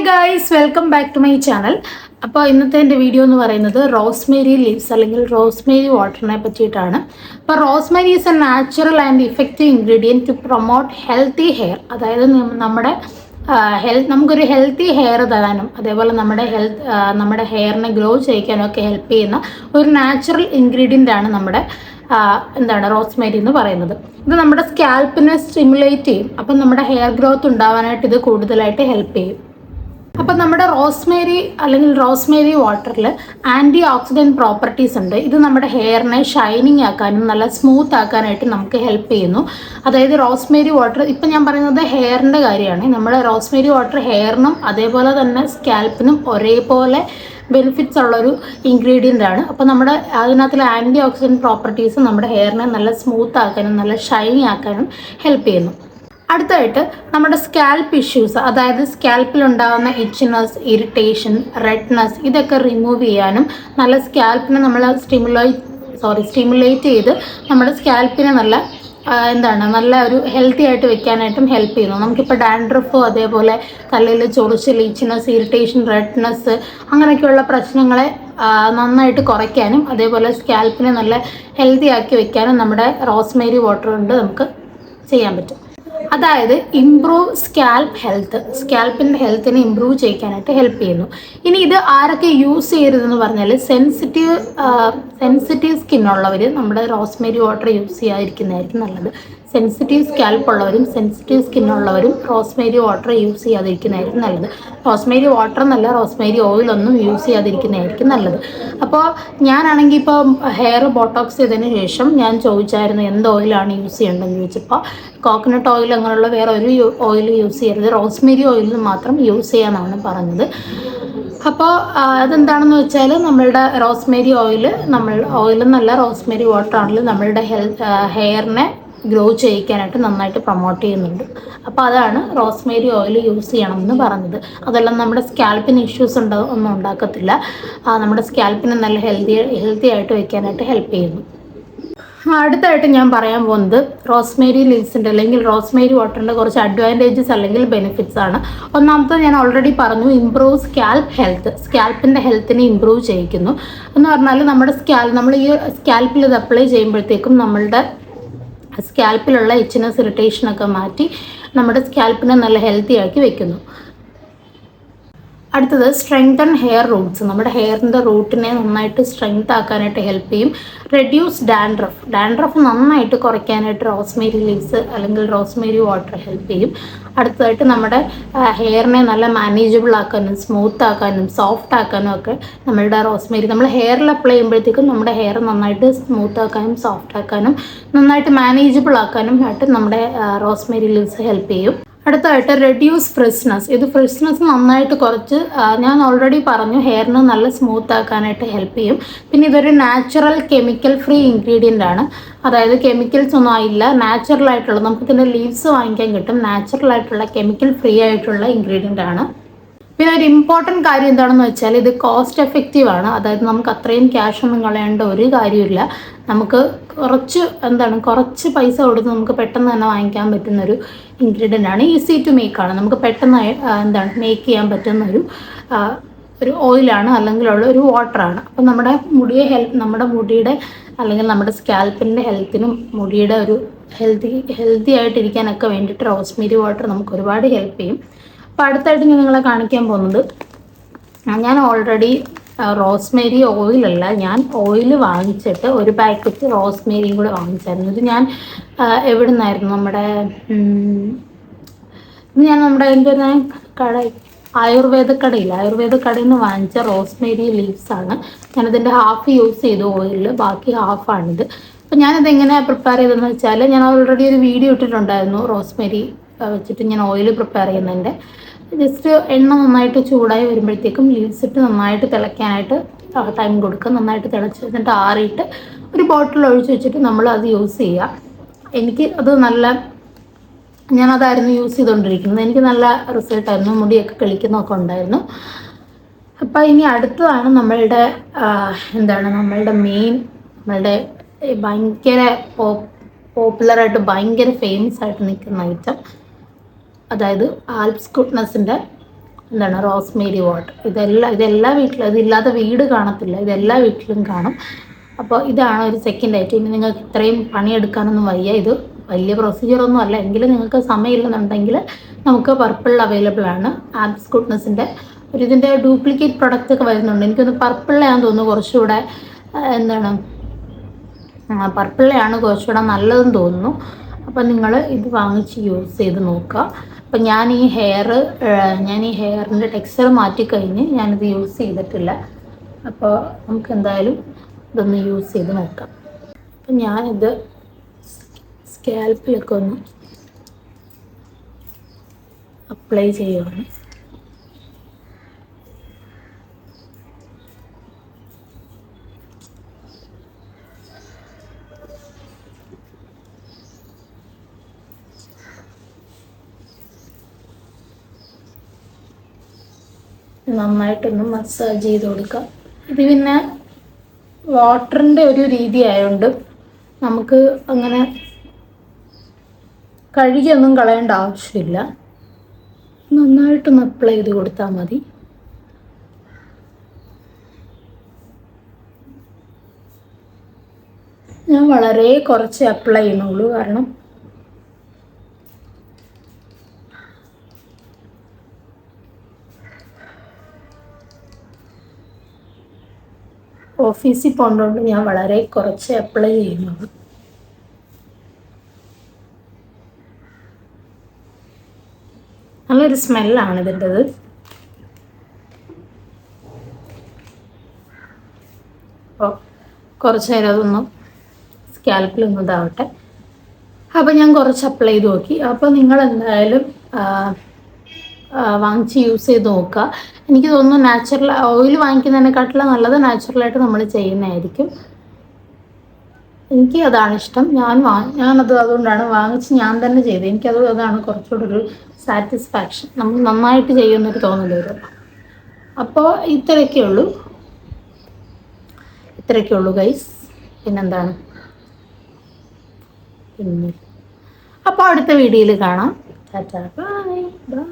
Guys, welcome back to my channel. അപ്പോൾ ഇന്നത്തെ എൻ്റെ വീഡിയോ എന്ന് പറയുന്നത് റോസ്മേരി ലീവ്സ് അല്ലെങ്കിൽ റോസ്മേരി വാട്ടറിനെ പറ്റിയിട്ടാണ്. അപ്പോൾ rosemary is a natural and effective ingredient to promote healthy hair. അതായത് നമ്മുടെ നമുക്കൊരു ഹെൽത്തി ഹെയർ തരാനും അതേപോലെ നമ്മുടെ ഹെയറിനെ ഗ്രോ ചെയ്യിക്കാനും ഒക്കെ ഹെൽപ്പ് ചെയ്യുന്ന ഒരു നാച്ചുറൽ ഇൻഗ്രീഡിയൻ്റ് ആണ് നമ്മുടെ റോസ്മേരി എന്ന് പറയുന്നത്. ഇത് നമ്മുടെ സ്കാൽപ്പിനെ സ്റ്റിമുലേറ്റ് ചെയ്യും. അപ്പം നമ്മുടെ ഹെയർ ഗ്രോത്ത് ഉണ്ടാവാനായിട്ട് ഇത് കൂടുതലായിട്ട് ഹെൽപ്പ് ചെയ്യും. അപ്പം നമ്മുടെ റോസ്മേരി വാട്ടറിൽ ആൻറ്റി ഓക്സിഡൻറ്റ് പ്രോപ്പർട്ടീസ് ഉണ്ട്. ഇത് നമ്മുടെ ഹെയറിനെ ഷൈനിങ് ആക്കാനും നല്ല സ്മൂത്ത് ആക്കാനായിട്ട് നമുക്ക് ഹെൽപ്പ് ചെയ്യുന്നു. അതായത് റോസ്മേരി വാട്ടർ, ഇപ്പം ഞാൻ പറയുന്നത് ഹെയറിൻ്റെ കാര്യമാണ്. നമ്മുടെ റോസ്മേരി വാട്ടർ ഹെയറിനും അതേപോലെ തന്നെ സ്കാൽപ്പിനും ഒരേപോലെ ബെനിഫിറ്റ്സ് ഉള്ളൊരു ഇൻഗ്രീഡിയൻ്റ് ആണ്. അപ്പോൾ നമ്മുടെ അതിനകത്തുള്ള ആൻറ്റി ഓക്സിഡൻറ്റ് പ്രോപ്പർട്ടീസ് നമ്മുടെ ഹെയറിനെ നല്ല സ്മൂത്ത് ആക്കാനും നല്ല ഷൈനി ആക്കാനും ഹെൽപ്പ് ചെയ്യുന്നു. അടുത്തായിട്ട് നമ്മുടെ സ്കാൽപ്പ് ഇഷ്യൂസ്, അതായത് സ്കാൽപ്പിൽ ഉണ്ടാകുന്ന ഇച്ചിനെസ്, ഇറിറ്റേഷൻ, റെഡ്നെസ് ഇതൊക്കെ റിമൂവ് ചെയ്യാനും നല്ല സ്കാൽപ്പിനെ നമ്മൾ സ്റ്റിമുലേറ്റ് ചെയ്ത് നമ്മുടെ സ്കാൽപ്പിനെ നല്ല ഒരു ഹെൽത്തി ആയിട്ട് വെക്കാനായിട്ടും ഹെൽപ്പ് ചെയ്യുന്നു. നമുക്കിപ്പോൾ ഡാൻഡ്രഫ് അതേപോലെ തലയിൽ ചൊറിച്ചിൽ, ഇച്ചിനെസ്, ഇറിറ്റേഷൻ, റെഡ്നെസ് അങ്ങനെയൊക്കെയുള്ള പ്രശ്നങ്ങളെ നന്നായിട്ട് കുറയ്ക്കാനും അതേപോലെ സ്കാൽപ്പിനെ നല്ല ഹെൽത്തി ആക്കി വെക്കാനും നമ്മുടെ റോസ്മേരി വാട്ടർ കൊണ്ട് നമുക്ക് ചെയ്യാൻ പറ്റും. അതായത് ഇംപ്രൂവ് സ്കാൽപ്പ് ഹെൽത്ത്, സ്കാൽപ്പിൻ്റെ ഹെൽത്തിനെ ഇമ്പ്രൂവ് ചെയ്യാനായിട്ട് ഹെൽപ്പ് ചെയ്യുന്നു. ഇനി ഇത് ആരൊക്കെ യൂസ് ചെയ്യരുതെന്ന് പറഞ്ഞാൽ സെൻസിറ്റീവ് സ്കിന്നുള്ളവർ നമ്മുടെ റോസ്മേരി വാട്ടർ യൂസ് ചെയ്യാതിരിക്കുന്നതായിരിക്കും നല്ലത്. സെൻസിറ്റീവ് സ്കാൽപ്പ് ഉള്ളവരും സെൻസിറ്റീവ് സ്കിന്നുള്ളവരും റോസ്മേരി വാട്ടർ യൂസ് ചെയ്യാതിരിക്കുന്നതായിരിക്കും നല്ലത്. റോസ്മേരി വാട്ടർ എന്നല്ല, റോസ്മേരി ഓയിലൊന്നും യൂസ് ചെയ്യാതിരിക്കുന്നതായിരിക്കും നല്ലത്. അപ്പോൾ ഞാനാണെങ്കിൽ ഇപ്പോൾ ഹെയർ ബോട്ടോക്സ് ചെയ്തതിന് ശേഷം ഞാൻ ചോദിച്ചായിരുന്നു എന്ത് ഓയിലാണ് യൂസ് ചെയ്യേണ്ടതെന്ന് ചോദിച്ചപ്പോൾ കോക്കനട്ട് ഓയിൽ അങ്ങനെയുള്ള വേറെ ഒരു ഓയിൽ യൂസ് ചെയ്യരുത്, റോസ്മേരി ഓയിൽ മാത്രം യൂസ് ചെയ്യാനാണ് പറഞ്ഞത്. അപ്പോൾ അതെന്താണെന്ന് വെച്ചാൽ നമ്മളുടെ റോസ്മേരി ഓയിലെന്നല്ല, റോസ്മേരി വാട്ടർ ആണെങ്കിലും നമ്മളുടെ ഹെയറിനെ ഗ്രോ ചെയ്യിക്കാനായിട്ട് നന്നായിട്ട് പ്രൊമോട്ട് ചെയ്യുന്നുണ്ട്. അപ്പോൾ അതാണ് റോസ്മേരി ഓയിൽ യൂസ് ചെയ്യണമെന്ന് പറഞ്ഞത്. അതെല്ലാം നമ്മുടെ സ്കാൽപ്പിന് ഇഷ്യൂസ് ഒന്നും ഉണ്ടാക്കത്തില്ല, നമ്മുടെ സ്കാൽപ്പിനെ നല്ല ഹെൽത്തി ആയിട്ട് വെക്കാനായിട്ട് ഹെൽപ്പ് ചെയ്യുന്നു. അടുത്തായിട്ട് ഞാൻ പറയാൻ പോകുന്നത് റോസ്മേരി ലീവ്സിൻ്റെ അല്ലെങ്കിൽ റോസ്മേരി വാട്ടറിൻ്റെ കുറച്ച് അഡ്വാൻറ്റേജസ് അല്ലെങ്കിൽ ബെനിഫിറ്റ്സ് ആണ്. ഒന്നാമത്തെ ഞാൻ ഓൾറെഡി പറഞ്ഞു, ഇംപ്രൂവ് സ്കാൽപ്പ് ഹെൽത്ത്, സ്കാൽപ്പിൻ്റെ ഹെൽത്തിനെ ഇമ്പ്രൂവ് ചെയ്യിക്കുന്നു എന്ന് പറഞ്ഞാൽ നമ്മൾ ഈ സ്കാൽപ്പിൽ ഇത് അപ്ലൈ ചെയ്യുമ്പോഴത്തേക്കും നമ്മളുടെ സ്കാൽപ്പിലുള്ള ഇച്ചിനെസ്, ഇറിറ്റേഷനൊക്കെ മാറ്റി നമ്മുടെ സ്കാൽപ്പിനെ നല്ല ഹെൽത്തി ആക്കി വെക്കുന്നു. അടുത്തത് സ്ട്രെങ്തൻ ഹെയർ റൂട്ട്സ്, നമ്മുടെ ഹെയറിൻ്റെ റൂട്ടിനെ നന്നായിട്ട് സ്ട്രെങ്ത് ആക്കാനായിട്ട് ഹെൽപ്പ് ചെയ്യും. റെഡ്യൂസ് ഡാൻഡ്രഫ് നന്നായിട്ട് കുറയ്ക്കാനായിട്ട് റോസ്മേരി ലീവ്സ് അല്ലെങ്കിൽ റോസ്മേരി വാട്ടർ ഹെൽപ്പ് ചെയ്യും. അടുത്തതായിട്ട് നമ്മുടെ ഹെയറിനെ നല്ല മാനേജബിൾ ആക്കാനും സ്മൂത്ത് ആക്കാനും സോഫ്റ്റ് ആക്കാനും ഒക്കെ നമ്മൾ ഹെയറിൽ അപ്ലൈ ചെയ്യുമ്പോഴത്തേക്കും നമ്മുടെ ഹെയർ നന്നായിട്ട് സ്മൂത്ത് ആക്കാനും സോഫ്റ്റ് ആക്കാനും നന്നായിട്ട് മാനേജബിൾ ആക്കാനും ആയിട്ട് നമ്മുടെ റോസ്മേരി ലീവ്സ് ഹെൽപ്പ് ചെയ്യും. അടുത്തായിട്ട് റെഡ്യൂസ് ഫ്രിസ്നെസ്, ഇത് ഫ്രിസ്നെസ് നന്നായിട്ട് കുറച്ച്, ഞാൻ ഓൾറെഡി പറഞ്ഞു ഹെയറിന് നല്ല സ്മൂത്ത് ആക്കാനായിട്ട് ഹെൽപ്പ് ചെയ്യും. പിന്നെ ഇതൊരു നാച്ചുറൽ കെമിക്കൽ ഫ്രീ ഇൻഗ്രീഡിയൻ്റ് ആണ്. അതായത് കെമിക്കൽസ് ഒന്നും ആയില്ല, നാച്ചുറൽ ആയിട്ടുള്ള, നമുക്ക് ഇതിൻ്റെ ലീവ്സ് വാങ്ങിക്കാൻ കിട്ടും, നാച്ചുറൽ ആയിട്ടുള്ള കെമിക്കൽ ഫ്രീ ആയിട്ടുള്ള ഇൻഗ്രീഡിയൻ്റ് ആണ്. പിന്നെ ഒരു ഇമ്പോർട്ടൻറ്റ് കാര്യം എന്താണെന്ന് വെച്ചാൽ ഇത് കോസ്റ്റ് എഫക്റ്റീവ് ആണ്. അതായത് നമുക്ക് അത്രയും ക്യാഷ് ഒന്നും കളയേണ്ട ഒരു കാര്യമില്ല. നമുക്ക് കുറച്ച് പൈസ കൊടുത്ത് നമുക്ക് പെട്ടെന്ന് തന്നെ വാങ്ങിക്കാൻ പറ്റുന്നൊരു ഇൻഗ്രീഡിയൻ്റ് ആണ്. ഈസി ടു മേക്ക് ആണ്, നമുക്ക് പെട്ടെന്ന് മേക്ക് ചെയ്യാൻ പറ്റുന്ന ഒരു ഓയിലാണ് അല്ലെങ്കിൽ ഒരു വാട്ടറാണ്. അപ്പം നമ്മുടെ മുടിയുടെ അല്ലെങ്കിൽ നമ്മുടെ സ്കാൽപ്പിൻ്റെ ഹെൽത്തിനും മുടിയുടെ ഒരു ഹെൽത്തി ആയിട്ടിരിക്കാനൊക്കെ വേണ്ടിയിട്ട് റോസ്മേരി വാട്ടർ നമുക്ക് ഒരുപാട് ഹെൽപ്പ് ചെയ്യും. അപ്പോൾ അടുത്തായിട്ട് ഞാൻ നിങ്ങളെ കാണിക്കാൻ പോകുന്നത്, ഞാൻ ഓൾറെഡി റോസ്മേരി ഓയിലല്ല, ഞാൻ ഓയിൽ വാങ്ങിച്ചിട്ട് ഒരു പാക്കറ്റ് റോസ്മേരിയും കൂടെ വാങ്ങിച്ചായിരുന്നു. ഇത് ഞാൻ എവിടെ നിന്നായിരുന്നു, നമ്മുടെ ആയുർവേദ കടയിൽ നിന്ന് വാങ്ങിച്ച റോസ്മേരി ലീവ്സ് ആണ്. ഞാനതിൻ്റെ ഹാഫ് യൂസ് ചെയ്തു ഓയിലിൽ, ബാക്കി ഹാഫാണിത്. അപ്പോൾ ഞാനിത് എങ്ങനെയാണ് പ്രിപ്പയർ ചെയ്തതെന്ന് വെച്ചാൽ ഞാൻ ഓൾറെഡി ഒരു വീഡിയോ ഇട്ടിട്ടുണ്ടായിരുന്നു റോസ്മേരി വെച്ചിട്ട് ഞാൻ ഓയിൽ പ്രിപ്പയർ ചെയ്യുന്നതിൻ്റെ. ജസ്റ്റ് എണ്ണ നന്നായിട്ട് ചൂടായി വരുമ്പോഴത്തേക്കും ലീവ്സ് ഇട്ട് നന്നായിട്ട് തിളയ്ക്കാനായിട്ട് ടൈം കൊടുക്കുക. നന്നായിട്ട് തിളച്ച് എന്നിട്ട് ആറിയിട്ട് ഒരു ബോട്ടിൽ ഒഴിച്ച് വെച്ചിട്ട് നമ്മൾ അത് യൂസ് ചെയ്യുക. എനിക്ക് അത് ഞാനതായിരുന്നു യൂസ് ചെയ്തുകൊണ്ടിരിക്കുന്നത്. എനിക്ക് നല്ല റിസൾട്ടായിരുന്നു, മുടിയൊക്കെ കിളിക്കുന്നൊക്കെ ഉണ്ടായിരുന്നു. അപ്പോൾ ഇനി അടുത്തതാണ് നമ്മളുടെ ഭയങ്കര പോപ്പുലറായിട്ട് ഭയങ്കര ഫേമസ് ആയിട്ട് നിൽക്കുന്ന ഐറ്റം, അതായത് ആൽപ്സ് ഗുഡ്നസിൻ്റെ എന്താണ് റോസ്മേരി വാട്ടർ. ഇതെല്ലാ വീട്ടിലും, ഇതില്ലാത്ത വീട് കാണത്തില്ല, ഇതെല്ലാ വീട്ടിലും കാണും. അപ്പോൾ ഇതാണ് ഒരു സെക്കൻഡ് ഐറ്റം. ഇനി നിങ്ങൾക്ക് ഇത്രയും പണിയെടുക്കാനൊന്നും വയ്യ, ഇത് വലിയ പ്രൊസീജിയറൊന്നും അല്ല, എങ്കിലും നിങ്ങൾക്ക് സമയമില്ലെന്നുണ്ടെങ്കിൽ നമുക്ക് പർപ്പിൾ അവൈലബിൾ ആണ്. ആബ്സ് ഗുഡ്നസിൻ്റെ ഇതിൻ്റെ ഡ്യൂപ്ലിക്കേറ്റ് പ്രൊഡക്റ്റ് ഒക്കെ വരുന്നുണ്ട്. എനിക്കൊന്ന് പർപ്പിളിലാണെന്ന് തോന്നുന്നു കുറച്ചുകൂടെ എന്താണ് പർപ്പിളിലാണ് കുറച്ചുകൂടെ നല്ലതെന്ന് തോന്നുന്നു. അപ്പം നിങ്ങൾ ഇത് വാങ്ങിച്ച് യൂസ് ചെയ്ത് നോക്കുക. അപ്പം ഞാൻ ഈ ഹെയറിൻ്റെ ടെക്സ്ചർ മാറ്റിക്കഴിഞ്ഞ് ഞാനിത് യൂസ് ചെയ്തിട്ടില്ല. അപ്പോൾ നമുക്ക് എന്തായാലും ഇതൊന്ന് യൂസ് ചെയ്ത് നോക്കാം. അപ്പം ഞാനിത് സ്കാൽപ്പിലൊക്കെ ഒന്ന് അപ്ലൈ ചെയ്യുകയാണ്. നന്നായിട്ടൊന്ന് മസാജ് ചെയ്ത് കൊടുക്കാം. ഇത് പിന്നെ വാട്ടറിൻ്റെ ഒരു രീതി ആയതുകൊണ്ട് നമുക്ക് അങ്ങനെ കഴുകിയൊന്നും കളയേണ്ട ആവശ്യമില്ല. നന്നായിട്ടൊന്ന് അപ്ലൈ ചെയ്ത് കൊടുത്താൽ മതി. ഞാൻ വളരെ കുറച്ച് അപ്ലൈ ചെയ്യുന്നുള്ളൂ, കാരണം ഓഫീസിൽ പോകുന്നതുകൊണ്ട് ഞാൻ വളരെ കുറച്ച് അപ്ലൈ ചെയ്യുന്നുള്ളൂ. നല്ലൊരു സ്മെല്ലാണ് ഇതിൻ്റെത്. അപ്പോൾ കുറച്ച് നേരം അതൊന്ന് സ്കാൽപ്പിലൊന്നും ഇതാവട്ടെ. അപ്പോൾ ഞാൻ കുറച്ച് അപ്ലൈ ചെയ്ത് നോക്കി. അപ്പോൾ നിങ്ങൾ എന്തായാലും വാങ്ങിച്ച് യൂസ് ചെയ്ത് നോക്കുക. എനിക്ക് തോന്നുന്നു നാച്ചുറൽ ഓയിൽ വാങ്ങിക്കുന്നതിനെക്കാട്ടിലും നല്ലത് നാച്ചുറലായിട്ട് നമ്മൾ ചെയ്യുന്നതായിരിക്കും. എനിക്ക് അതാണ് ഇഷ്ടം. ഞാനത് അതുകൊണ്ടാണ് വാങ്ങിച്ച് ഞാൻ തന്നെ ചെയ്തത്. അതാണ് കുറച്ചുകൂടി ഒരു സാറ്റിസ്ഫാക്ഷൻ. നമ്മൾ നന്നായിട്ട് ചെയ്യുന്നൊരു തോന്നൽ വരും. അപ്പോൾ ഇത്രയൊക്കെ ഉള്ളൂ ഗൈസ്. പിന്നെന്താണ്, അപ്പോൾ അടുത്ത വീഡിയോയിൽ കാണാം. Tata, bye bye.